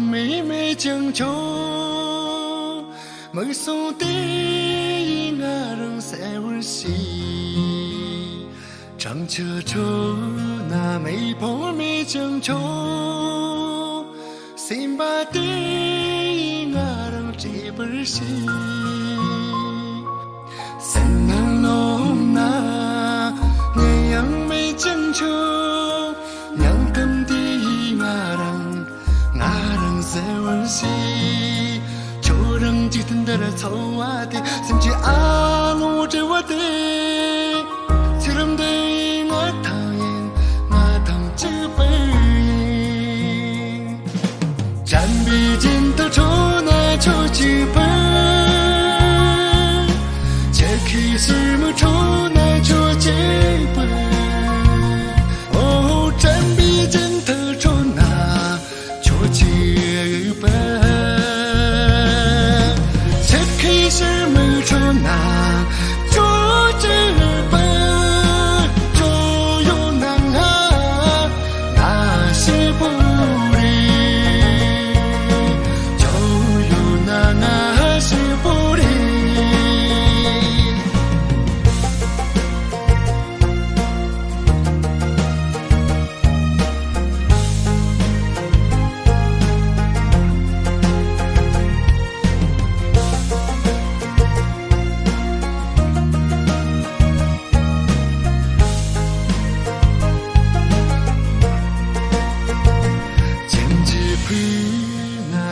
妹妹将就，梦送的俺人三温馨，张车车那妹婆没将就，心把的俺人这本心，三男龙那年样没将就，娘等的俺人三温馨。几天的草啊的，甚至阿鲁着我的，只能对我讨厌，我当这本应，站比肩头抽那抽几本，切开什么抽那抽几本，哦，站比肩头抽那抽几本。是没出那做这本，就有难啊，那是不离，就有难啊，是不离。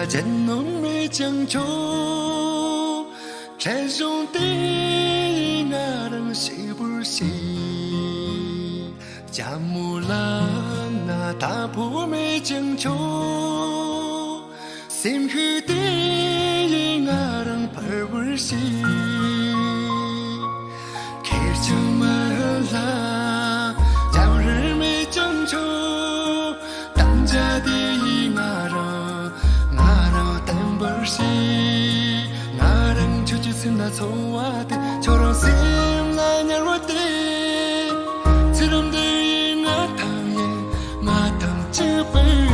见侬没将就，这种的俺人是不是？家母啦那大婆没将就，心去的俺人拍不是，开什么啦？叫人没将就，当家的俺人。나랑 저짓은 나 소화돼,처럼 심 나냐 로데,처럼 들이 나 당해, 나 당치 배.